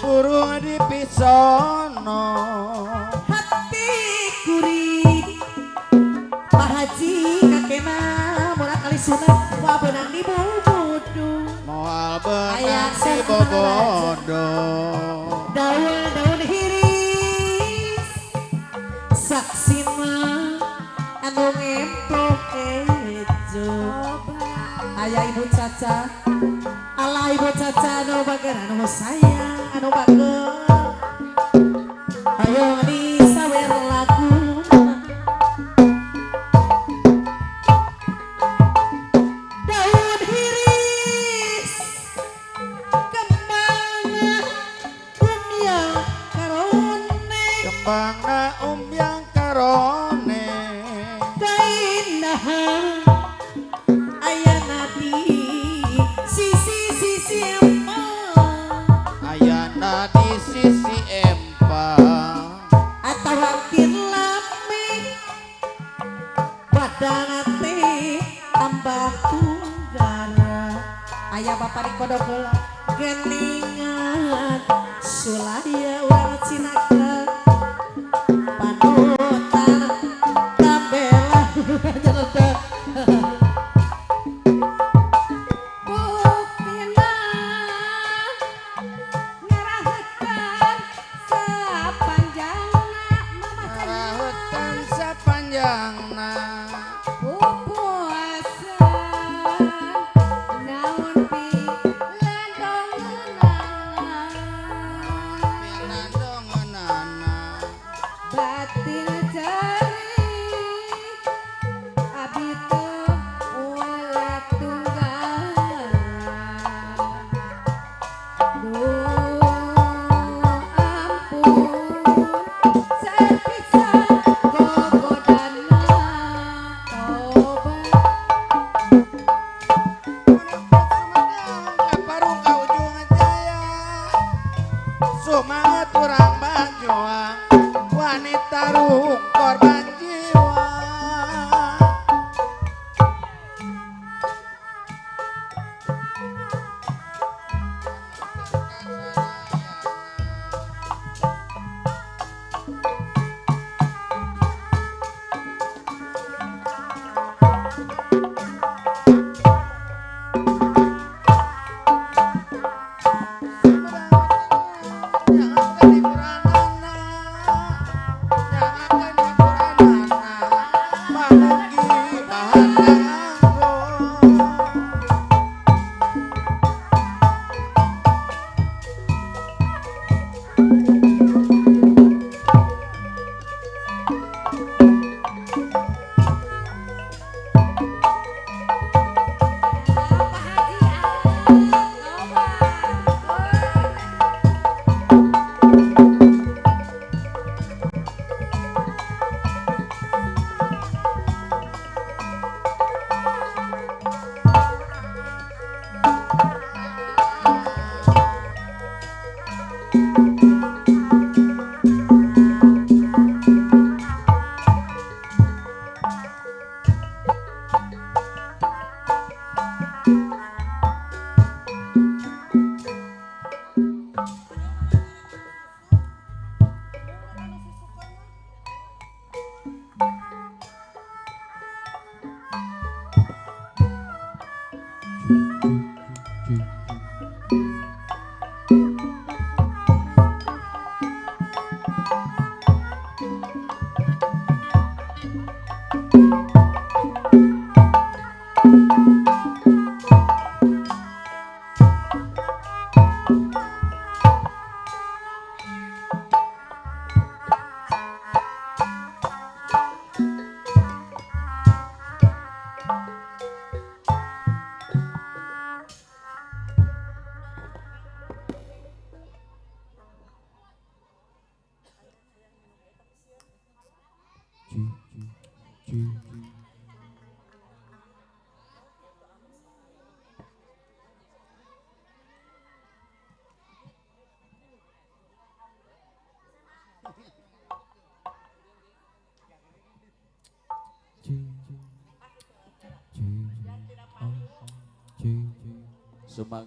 burung di pisono hati gurih Pak Haji kakena murah kali sunat wah benang di bobodo moal benang Ayah, di saya bobodo daun hiris saksina anu ngemplok kejo ayah ibu Caca ala ibu Caca anu bager anu sayang anu bager ayo disawer lagu daun hiris kembang umyang karone kembangna yang karone kaindahan ayana di sisi empang ayana di sisi empang atau hampir lami badana teh tambah tunggara ayah bapak di kodok geningan sulaya urang cinaka panutan tambela jeledak buktina ngerahekan sepanjangna rahutan sapanjangna pupuasan naon pilandongeunana batin cari abi teu wala tunggal duh ampun sepisan gogodana tobat Parung ka ujung jaya semangat urang berjuang wanita ruh korban jiwa G. Sumag